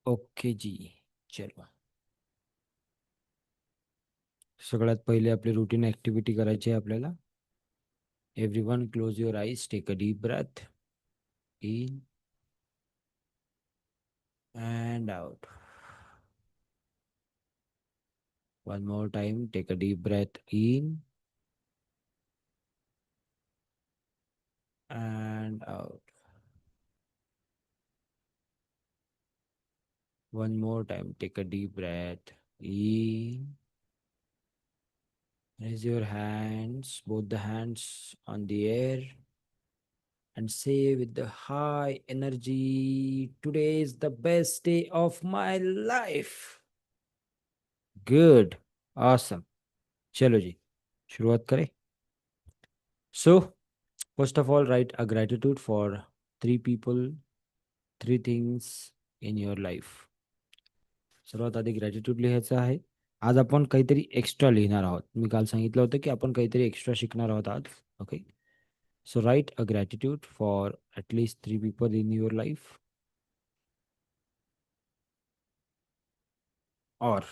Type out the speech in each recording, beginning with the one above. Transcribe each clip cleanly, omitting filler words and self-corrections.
Okay जी. चलो. सगळ्यात पहिले आपली रुटीन ऍक्टिव्हिटी करायची आहे आपल्याला. Everyone close your eyes, take a deep breath in and out. One more time, take a deep breath in and out. One more time, take a deep breath in. Raise your hands, both the hands on the air, and say with the high energy, today is the best day of my life. Good. Awesome. चलो जी, शुरुआत करें. So, first of all, write a gratitude for three people, three things in your life. सर्वात आधी gratitude लिहायचं आहे. आज आपण काहीतरी एक्स्ट्रा लिहिणार आहोत. मी काल सांगितलं होतं की आपण काहीतरी एक्स्ट्रा शिकणार आहोत आज. Okay. So right a gratitude for at least three people in your life. और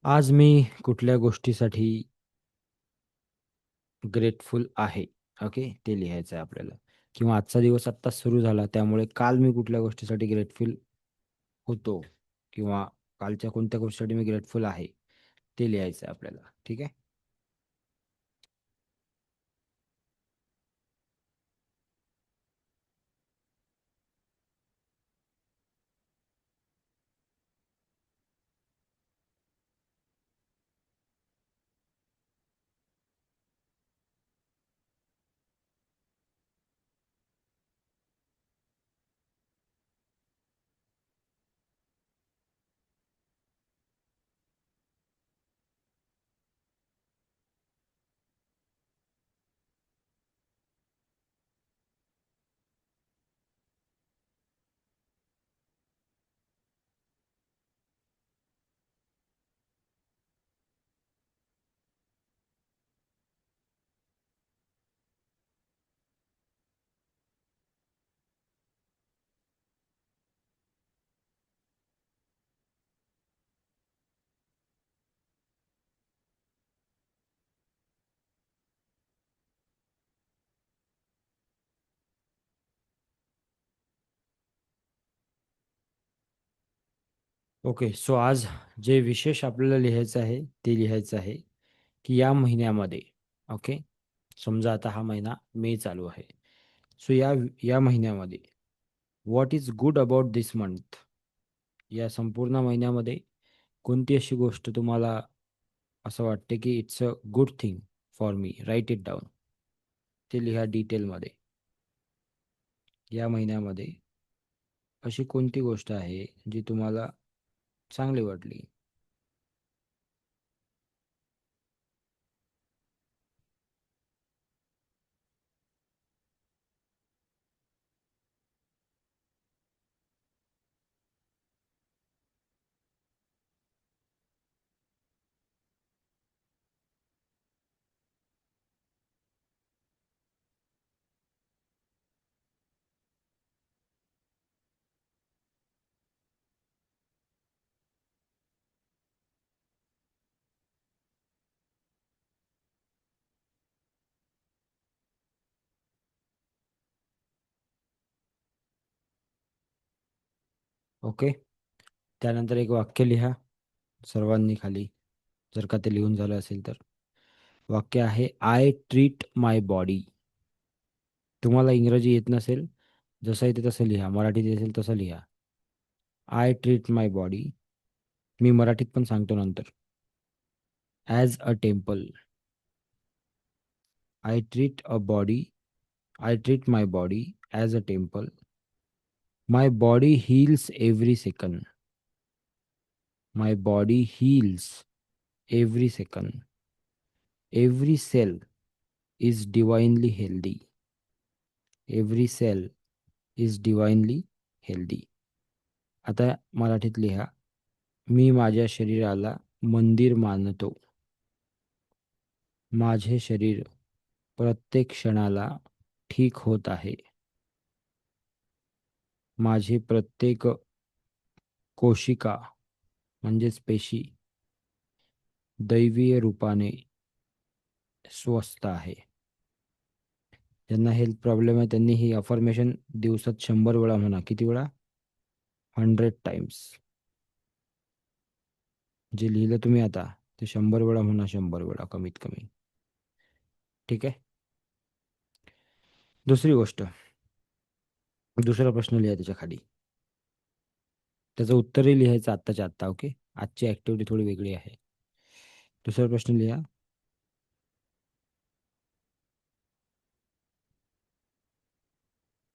आज मी कुठल्या गोष्टीसाठी ग्रेटफुल आहे. ओके, ते लिहायचं आहे आपल्याला. किंवा आजचा दिवस आत्ताच सुरू झाला, त्यामुळे काल मी कुठल्या गोष्टीसाठी ग्रेटफुल होतो, किंवा कालच्या कोणत्या गोष्टीसाठी मी ग्रेटफुल आहे, ते लिहायचं आहे आपल्याला. ठीक आहे. ओके. सो आज जे विशेष आपल्याला लिहायचं आहे ते लिहायचं आहे की या महिन्यामध्ये, ओके, समजा आता हा महिना मे चालू आहे. सो या या महिन्यामध्ये what is good about this month. या संपूर्ण महिन्यामध्ये कोणती अशी गोष्ट तुम्हाला असं वाटते की it's a good thing for me, write it down. ते लिहा डिटेलमध्ये. या महिन्यामध्ये अशी कोणती गोष्ट आहे जी तुम्हाला चांगली वाटली. ओके. त्यानंतर एक वाक्य लिहा सर्वांनी खाली, जर का ते लिहून झालं असेल तर. वाक्य आहे, आय ट्रीट माय बॉडी. तुम्हाला इंग्रजी येत नसेल, जसं येते तसं लिहा. मराठीत येईल तसं लिहा. I treat my body. मी मराठीत पण सांगतो नंतर. As a temple. I treat a body. I treat my body as a temple. My body heals every second. My body heals every second. Every cell is divinely healthy. Every cell is divinely healthy. आता मराठीत लिहा. मी माझ्या शरीराला मंदिर मानतो. माझे शरीर प्रत्येक क्षणाला ठीक होत आहे. माझी प्रत्येक कोशिका म्हणजेच पेशी दैवीय रूपाने स्वस्थ आहे. ज्यांना हेल्थ प्रॉब्लेम आहे त्यांनी ही अफर्मेशन दिवसात 100 वेळा म्हणा. किती वेळा? 100 टाइम्स. जे लिहिलं तुम्ही आता ते 100 वेळा म्हणा. 100 वेळा कमीत कमी. ठीक आहे. दुसरी गोष्ट, दुसरा प्रश्न लिहा त्याच्या खाली. त्याचं उत्तरही लिहायचं आत्ताच्या आत्ता. ओके. आजची ऍक्टिव्हिटी थोडी वेगळी आहे. दुसरा प्रश्न लिहा.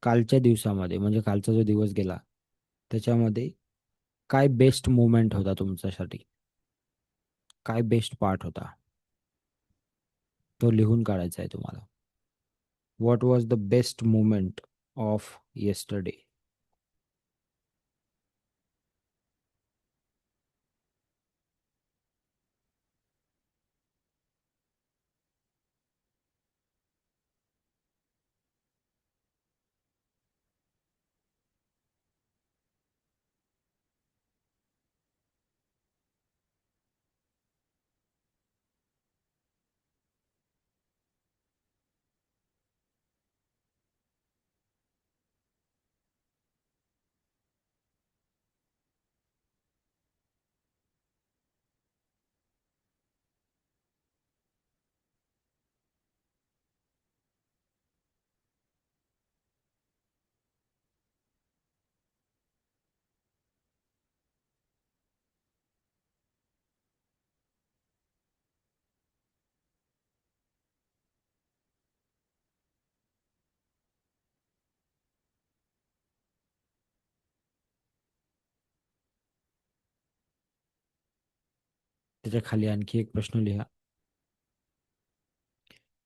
कालच्या दिवसामध्ये म्हणजे कालचा जो दिवस गेला त्याच्यामध्ये काय बेस्ट मोमेंट होता तुमच्यासाठी? काय बेस्ट पार्ट होता? तो लिहून काढायचा आहे तुम्हाला. What was the best moment of yesterday? त्याच्या खाली आणखी एक प्रश्न लिहा.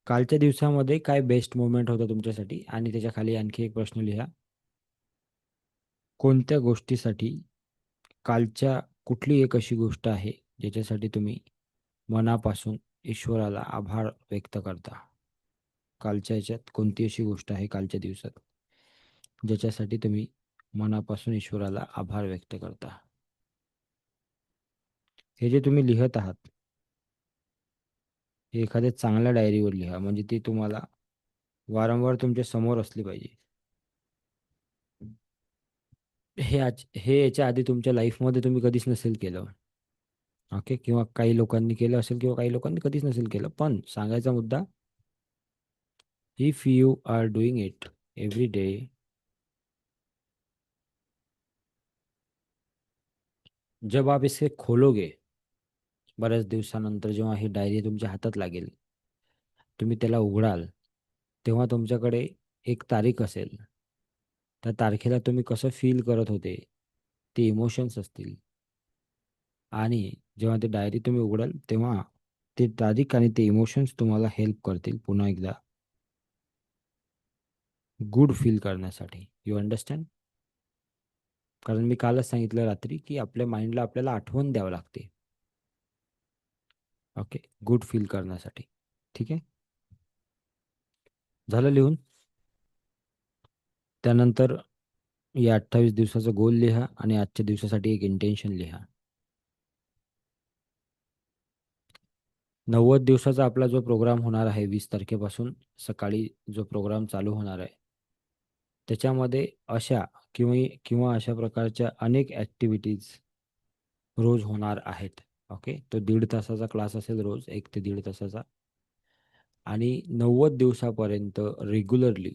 कालच्या दिवसामध्ये काय बेस्ट मोमेंट होता तुमच्यासाठी? आणि त्याच्या खाली आणखी एक प्रश्न लिहा. कोणत्या गोष्टीसाठी कालच्या कुठली एक अशी गोष्ट आहे ज्याच्यासाठी तुम्ही मनापासून ईश्वराला आभार व्यक्त करता? कालच्या ह्याच्यात कोणती अशी गोष्ट आहे कालच्या दिवसात ज्याच्यासाठी तुम्ही मनापासून ईश्वराला आभार व्यक्त करता? हे जे तुम्ही लिहत आहात हे एखाद्या चांगल्या डायरीवर लिहा, म्हणजे ती तुम्हाला वारंवार तुमच्या समोर असली पाहिजे. हे याच्या आधी तुमच्या लाईफमध्ये तुम्ही कधीच नसेल केलं. ओके. किंवा काही लोकांनी केलं असेल किंवा काही लोकांनी कधीच नसेल केलं. पण सांगायचा मुद्दा, if you are doing it every day, जब आप इसे खोलोगे, बऱ्याच दिवसानंतर जेव्हा ही डायरी तुमच्या हातात लागेल, तुम्ही त्याला उघडाल, तेव्हा तुमच्याकडे एक तारीख असेल. त्या तारखेला तुम्ही कसं फील करत होते ते इमोशन्स असतील. आणि जेव्हा ती डायरी तुम्ही उघडाल तेव्हा ते तारीख आणि ते इमोशन्स तुम्हाला हेल्प करतील पुन्हा एकदा गुड फील करण्यासाठी. You understand? कारण मी कालच सांगितलं रात्री की आपल्या माइंडला आपल्याला आठवण द्यावं लागते. ओके. गुड फील करण्यासाठी. ठीक आहे. झालं लिहून? त्यानंतर या 28 दिवसाचा गोल लिहा आणि आजच्या दिवसासाठी एक इंटेन्शन लिहा. 90 दिवसाचा आपला जो प्रोग्राम होणार आहे 20 तारखेपासून सकाळी जो प्रोग्राम चालू होणार आहे त्याच्यामध्ये अशा किंवा किंवा अशा प्रकारच्या अनेक ॲक्टिव्हिटीज रोज होणार आहेत. ओके. तो 1.5 तासाचा क्लास असेल रोज, 1 ते 1.5 तासाचा. आणि 90 दिवसापर्यंत रेग्युलरली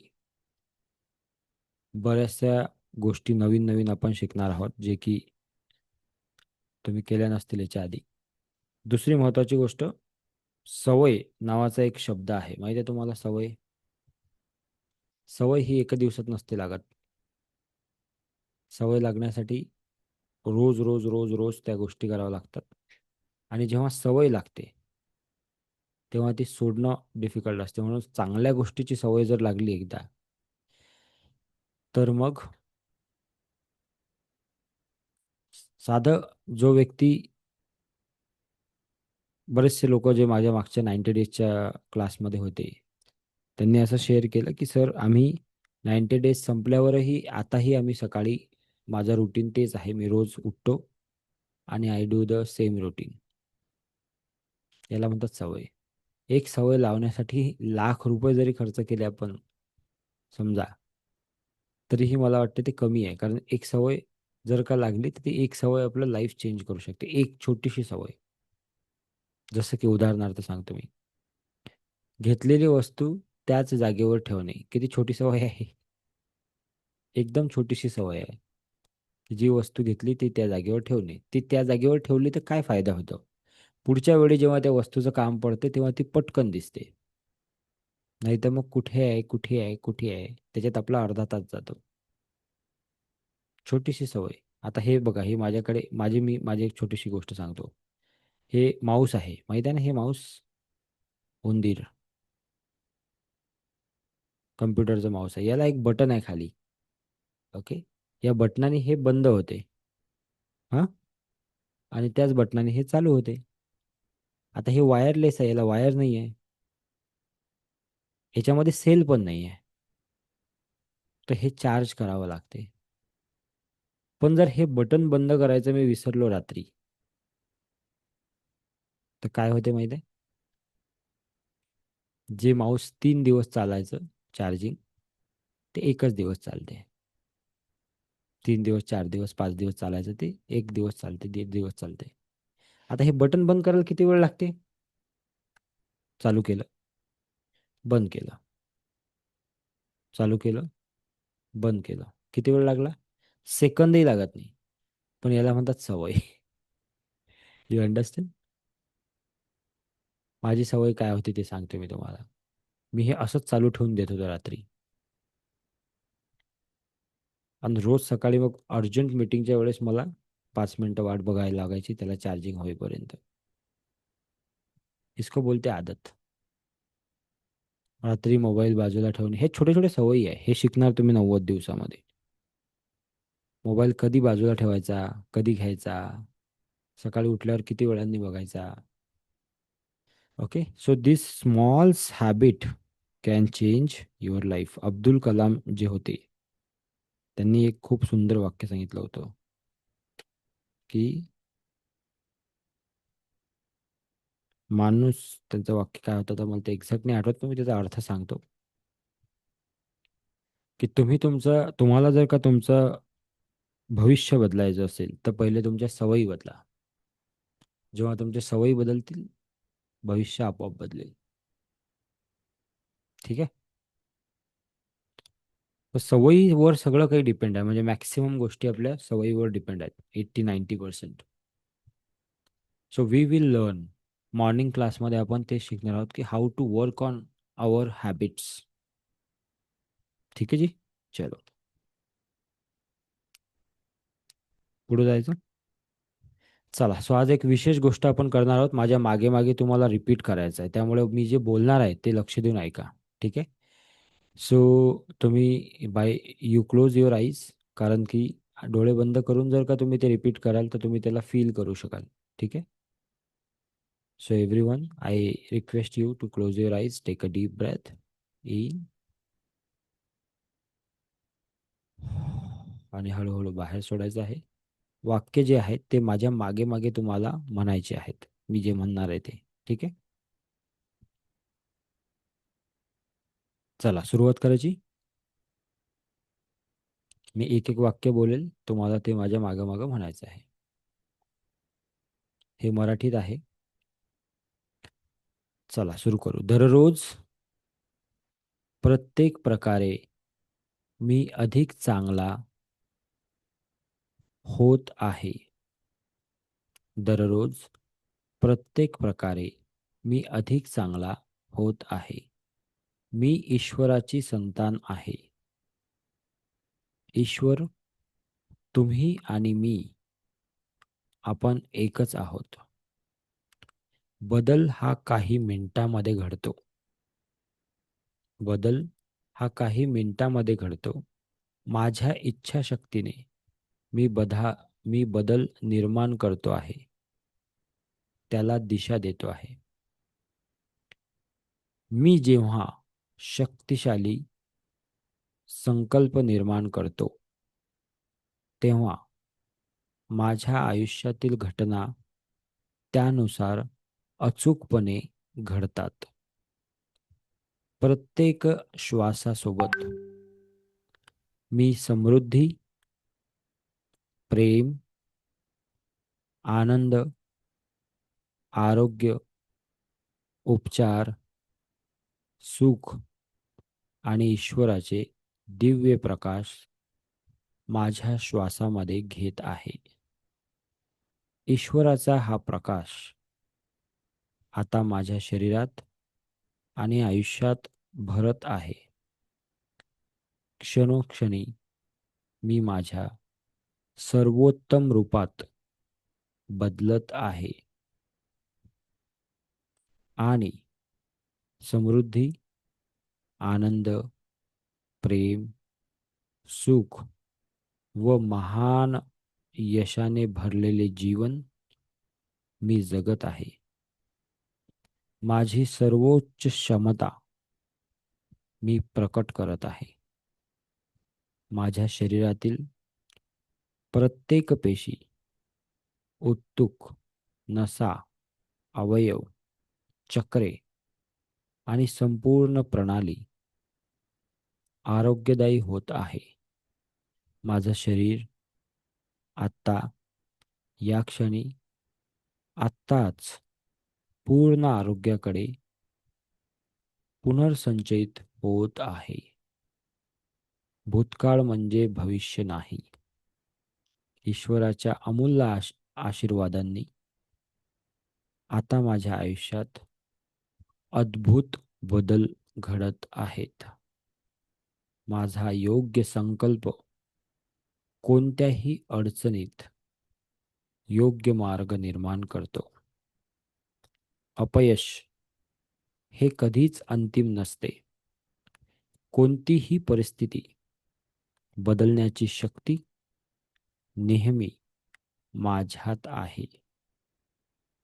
बऱ्याचशा गोष्टी नवीन नवीन आपण शिकणार आहोत जे की तुम्ही केल्या नसतील याच्या आधी. दुसरी महत्त्वाची गोष्ट, सवय नावाचा एक शब्द आहे. माहिती आहे तुम्हाला? सवय. सवय ही एका दिवसात नसते लागत. सवय लागण्यासाठी रोज रोज रोज रोज त्या गोष्टी कराव्या लागतात. आणि जेव्हा सवय लागते तेव्हा ती सोडणं डिफिकल्ट असते. म्हणून चांगल्या गोष्टीची सवय जर लागली एकदा, तर मग साधं जो व्यक्ती, बरेचसे लोक जे माझ्या मागच्या 90 डेजच्या क्लासमध्ये होते, त्यांनी असं शेअर केलं की सर, आम्ही 90 डेज संपल्यावरही आताही आम्ही सकाळी, माझं रुटीन तेच आहे, मी रोज उठतो आणि I do the same routine. याला म्हणतात सवय. एक सवय लावण्यासाठी ₹1,00,000 जरी खर्च केले आपण, समजा, तरीही मला वाटतं ते कमी आहे. कारण एक सवय जर का लागली, तर ती एक सवय आपलं लाईफ चेंज करू शकते. एक छोटीशी सवय. जसं की उदाहरणार्थ सांगतो मी. घेतलेली वस्तू त्याच जागेवर ठेवणे. किती छोटी सवय आहे. एकदम छोटीशी सवय आहे. जी वस्तू घेतली ती त्या जागेवर ठेवणे. ती त्या जागेवर ठेवली तर काय फायदा होतो? पुढच्या वेळी जेव्हा त्या वस्तूचं काम पडते तेव्हा ती पटकन दिसते. नाहीतर मग कुठे आहे, कुठे आहे, कुठे आहे? त्याच्यात आपला अर्धा तास जातो. छोटीशी सवय. आता हे बघा, हे माझ्याकडे माझी एक छोटीशी गोष्ट सांगतो. हे माऊस आहे. माहीत आहे ना हे माऊस? उंदीर. कॉम्प्युटरचा माऊस आहे. याला एक बटन आहे खाली. ओके. या बटनाने हे बंद होते. हां. आणि त्याच बटनाने हे चालू होते. आता हे वायरलेस आहे. याला वायर नाही आहे. ह्याच्यामध्ये सेल पण नाही आहे. तर हे चार्ज करावं लागते. पण जर हे बटन बंद करायचं मी विसरलो रात्री, तर काय होते माहिती आहे? जे माऊस 3 दिवस चालायचं चार्जिंग, ते एकच दिवस चालते. 3 दिवस, 4 दिवस, 5 दिवस चालायचं ते 1 दिवस चालते, 1.5 दिवस चालते. आता हे बटन बंद करायला किती वेळ लागते? चालू केलं, बंद केलं, चालू केलं, बंद केलं. किती वेळ लागला? सेकंदही लागत नाही. पण याला म्हणतात सवय. You understand? माझी सवय काय होती ते सांगतो मी तुम्हाला. मी हे असंच चालू ठेवून देत होतो रात्री. आणि रोज सकाळी मग अर्जंट मीटिंगच्या वेळेस मला 5 मिनिटं वाट बघायला लागायची त्याला चार्जिंग होईपर्यंत. इसको बोलते आदत. रात्री मोबाईल बाजूला ठेवणे, हे छोटे छोटे सवयी आहे. हे शिकणार तुम्ही 90 दिवसामध्ये. मोबाईल कधी बाजूला ठेवायचा, कधी घ्यायचा, सकाळी उठल्यावर किती वेळांनी बघायचा. Okay. So this small habit can change your life. Abdul Kalam जे होते, त्यांनी एक खूप सुंदर वाक्य सांगितलं होतं की माणूस, त्यांचं वाक्य काय होतं तर मला ते एक्झॅक्ट नाही आठवत, पण मी त्याचा अर्थ सांगतो. की तुम्हाला जर का तुमचं भविष्य बदलायचं असेल तर पहिले तुमच्या सवयी बदला. जेव्हा तुमच्या सवयी बदलतील, भविष्य आपोआप बदलेल. ठीक आहे. तर सवयीवर सगळं काही डिपेंड आहे. म्हणजे मॅक्सिमम गोष्टी आपल्या सवयीवर डिपेंड आहेत. 80-90%. So we will learn. Morning क्लासमध्ये आपण ते शिकणार आहोत की how to work on our habits. ठीक आहे जी. चलो, पुढे जायचं. चला, सो आज एक विशेष गोष्ट आपण करणार आहोत. माझ्या मागे मागे तुम्हाला रिपीट करायचं आहे. त्यामुळे मी जे बोलणार आहे ते लक्ष देऊन ऐका. ठीक आहे. सो तुम्ही यू क्लोज युअर आईज. कारण की डोळे बंद करून जर का तुम्ही ते रिपीट कराल तर तुम्ही त्याला फील करू शकाल. ठीक आहे. So everyone, I request you to close your eyes. Take a deep breath in आणि हळूहळू बाहेर सोडायचं आहे. वाक्य जे आहेत ते माझ्या मागे मागे तुम्हाला म्हणायचे आहेत. मी जे म्हणणार आहे ते. ठीक आहे. चला, सुरुवात करायची. मी एक एक वाक्य बोलेल, तुम्हाला ते माझ्या मागं मागं म्हणायचं आहे. हे मराठीत आहे. चला सुरू करू. दररोज प्रत्येक प्रकारे मी अधिक चांगला होत आहे. दररोज प्रत्येक प्रकारे मी अधिक चांगला होत आहे. मी ईश्वराची संतान आहे. ईश्वर, तुम्ही आणि मी आपण एकच आहोत. बदल हा काही मिनिटांमध्ये घडतो. बदल हा काही मिनिटांमध्ये घडतो. माझ्या इच्छाशक्तीने मी बदल निर्माण करतो आहे. त्याला दिशा देतो आहे. मी जेव्हा शक्तिशाली संकल्प निर्माण करतो, तेव्हा माझ्या आयुष्यातील घटना त्यानुसार अचूकपणे घडतात. प्रत्येक श्वासासोबत मी समृद्धी, प्रेम, आनंद, आरोग्य, उपचार, सुख आणि ईश्वराचे दिव्य प्रकाश माझ्या श्वासामध्ये घेत आहे. ईश्वराचा हा प्रकाश आता माझ्या शरीरात आणि आयुष्यात भरत आहे. क्षणोक्षणी मी माझ्या सर्वोत्तम रूपात बदलत आहे आणि समृद्धी, आनंद, प्रेम, सुख व महान यशाने भरलेले जीवन मी जगत आहे. माझी सर्वोच्च क्षमता मी प्रकट करत आहे. माझ्या शरीरातील प्रत्येक पेशी, उत्तुक, नसा, अवयव, चक्रे आणि संपूर्ण प्रणाली आरोग्यदायी होत आहे. माझं शरीर आत्ता, या क्षणी, आत्ताच पूर्ण आरोग्याकडे पुनर्संचयित होत आहे. भूतकाळ म्हणजे भविष्य नाही. ईश्वराच्या अमूल्य आशीर्वादांनी आता माझ्या आयुष्यात अद्भुत बदल घडत आहेत. माझा योग्य संकल्प कोणत्याही अडचणीत योग्य मार्ग निर्माण करतो. अपयश हे कधीच अंतिम नसते. कोणतीही परिस्थिती बदलण्याची शक्ती नेहमी माझ्यात आहे.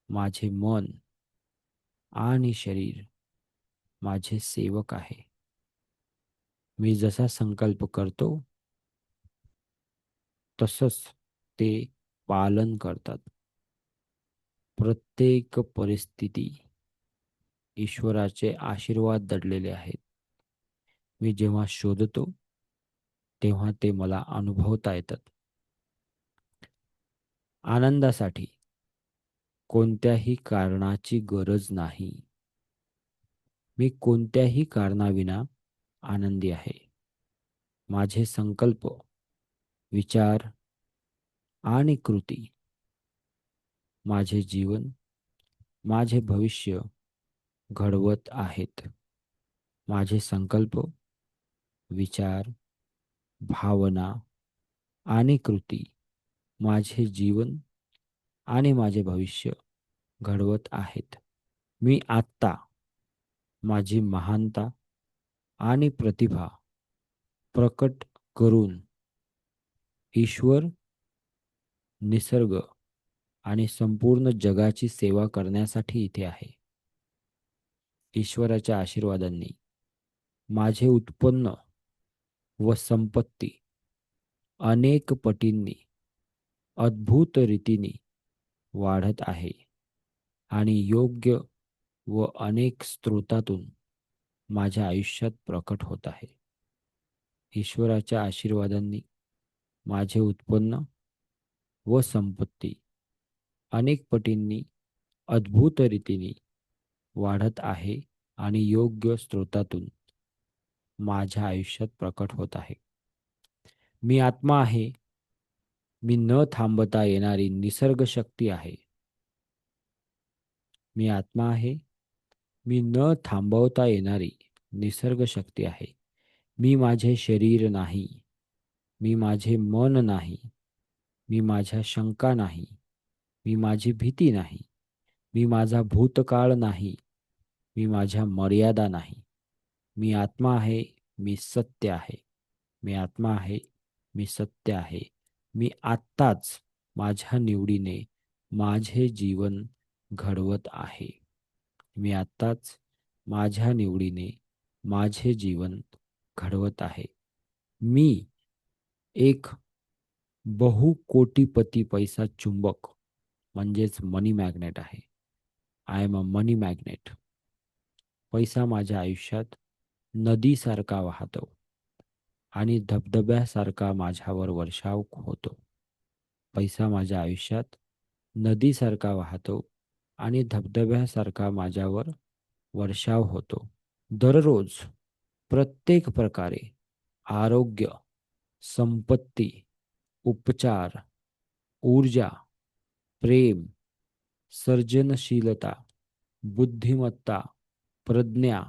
माझे मन आणि शरीर माझे सेवक आहे. मी जसा संकल्प करतो तसंच ते पालन करतात. प्रत्येक परिस्थिती ईश्वराचे आशीर्वाद दडलेले आहेत. मी जेव्हा शोधतो तेव्हा ते मला अनुभवता येतात. आनंदासाठी कोणत्याही कारणाची गरज नाही. मी कोणत्याही कारणाविना आनंदी आहे. माझे संकल्प, विचार आणि कृती माझे जीवन, माझे भविष्य घडवत आहेत. माझे संकल्प, विचार, भावना आणि कृती माझे जीवन आणि माझे भविष्य घडवत आहेत. मी आत्ता माझी महानता आणि प्रतिभा प्रकट करून ईश्वर, निसर्ग आणि संपूर्ण जगाची सेवा करण्यासाठी इथे आहे. ईश्वराच्या आशीर्वादांनी माझे उत्पन्न व संपत्ती अनेक पटींनी, अद्भुत रीतीने वाढत आहे आणि योग्य व अनेक स्रोतातून माझ्या आयुष्यात प्रकट होत आहे. ईश्वराच्या आशीर्वादांनी माझे उत्पन्न व संपत्ती अनेक पटींनी, अद्भुत रीतीने वाढत आहे आणि योग्य स्रोतातून माझ्या आयुष्यात प्रकट होत आहे. मी आत्मा आहे. मी न थांबता येणारी निसर्ग शक्ती आहे. मी आत्मा आहे. मी न थांबवता येणारी निसर्ग शक्ती आहे. मी माझे शरीर नाही. मी माझे मन नाही. मी माझ्या शंका नाही. मी माझी भीती नाही. मी माझा भूतकाळ नाही. मी माझ्या मर्यादा नाही. मी आत्मा आहे. मी सत्य आहे. मी आत्मा आहे. मी सत्य आहे. मी आत्ताच माझ्या निवडीने माझे जीवन घडवत आहे. मी आत्ताच माझ्या निवडीने माझे जीवन घडवत आहे. मी एक बहुकोटीपती पैसा चुंबक म्हणजेच मनी मॅग्नेट आहे. I am a money magnet. पैसा माझ्या आयुष्यात नदीसारखा वाहतो आणि धबधब्यासारखा माझ्यावर वर्षाव होतो. पैसा माझ्या आयुष्यात नदीसारखा वाहतो आणि धबधब्यासारखा माझ्यावर वर्षाव होतो. दररोज प्रत्येक प्रकारे आरोग्य, संपत्ती, उपचार, ऊर्जा, प्रेम, सर्जनशीलता, बुद्धिमत्ता, प्रज्ञा,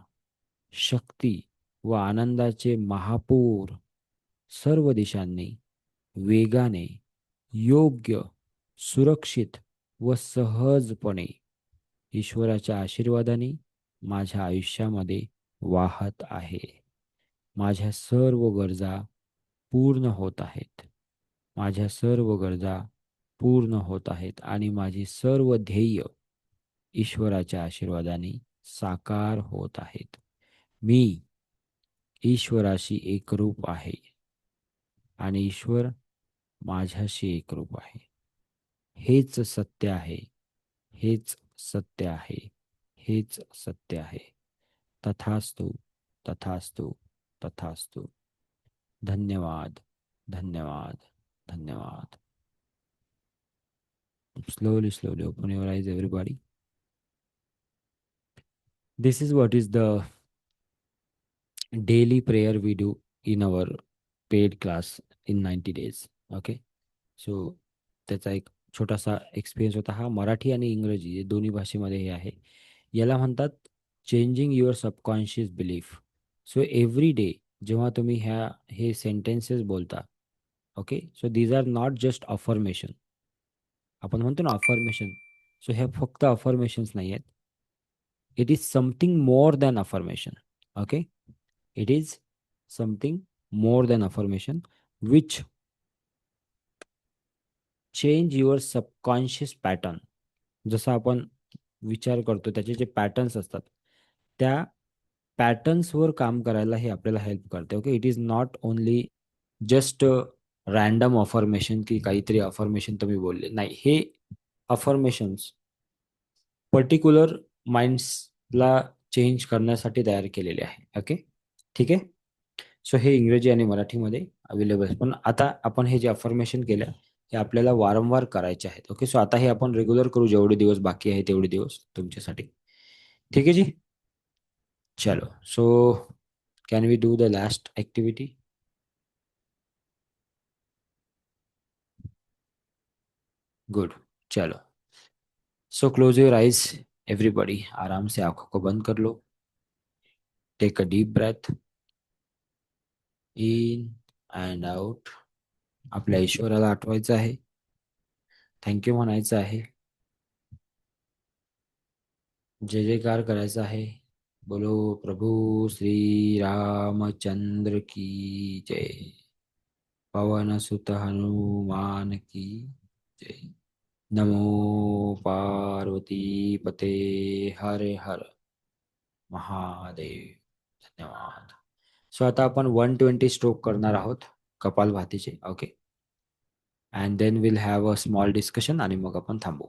शक्ती व आनंदाचे महापूर सर्व दिशांनी वेगाने, योग्य, सुरक्षित व सहजपणे ईश्वराच्या आशीर्वादाने माझ्या आयुष्यामध्ये वाहत आहे. माझ्या सर्व गरजा पूर्ण होत आहेत. माझ्या सर्व गरजा पूर्ण होत आहेत आणि माझी सर्व ध्येय ईश्वराच्या आशीर्वादाने साकार होत आहेत. मी ईश्वराशी एकरूप आहे आणि ईश्वर माझ्याशी एकरूप आहे. हेच सत्य आहे. हेच सत्य आहे. हेच सत्य आहे. तथास्तु. तथास्तु. तथास्तु. धन्यवाद. धन्यवाद. धन्यवाद. Slowly open your eyes, everybody. This is what is the daily prayer we do in our paid class in 90 days. Okay. So त्याचा एक छोटासा एक्सपिरियन्स होता. हा मराठी आणि इंग्रजी या दोन्ही भाषेमध्ये हे आहे. याला म्हणतात changing your subconscious belief. So every day जेव्हा तुम्ही हे सेंटेन्सेस बोलता, okay, so these are not just affirmation. आपण म्हणतो ना अफर्मेशन. सो ह्या फक्त अफर्मेशन्स नाही आहेत. It is something more than affirmation. Okay, it is something more than affirmation which change your subconscious pattern. जसं आपण विचार करतो त्याचे जे पॅटर्न्स असतात त्या पॅटर्न्सवर काम करायला हे आपल्याला हेल्प करते. Okay, it is not only just random affirmation की काहीतरी अफर्मेशन तुम्ही बोलले नाही. हे अफर्मेशन्स पर्टिक्युलर माइंड्सला चेंज करण्यासाठी तयार केलेले आहे. ओके, ठीक आहे. सो हे इंग्रजी आणि मराठीमध्ये अवेलेबल आहे. पण आता आपण हे जे अफर्मेशन केलं हे आपल्याला वारंवार करायचे आहेत. ओके, सो आता हे आपण रेग्युलर करू. जेवढे दिवस बाकी आहे तेवढे दिवस तुमच्यासाठी. ठीक आहे जी. चलो, so can we do the last activity? Good. चलो, so close your eyes everybody. आराम से आंखों को बंद कर लो. Take a deep breath in and out. आपल्या ईश्वराला आठवायचं आहे. थँक्यू म्हणायचं आहे. जय जयकार करायचा आहे. बोलो प्रभु श्री रामचंद्र की जय. पवन सुत हनुमान की जय. नमो पार्वती पते हर हर महादेव. धन्यवाद. सो आता आपण 120 स्ट्रोक करणार आहोत कपालभातीचे. Okay, and then will have a small discussion आणि मग आपण थांबू.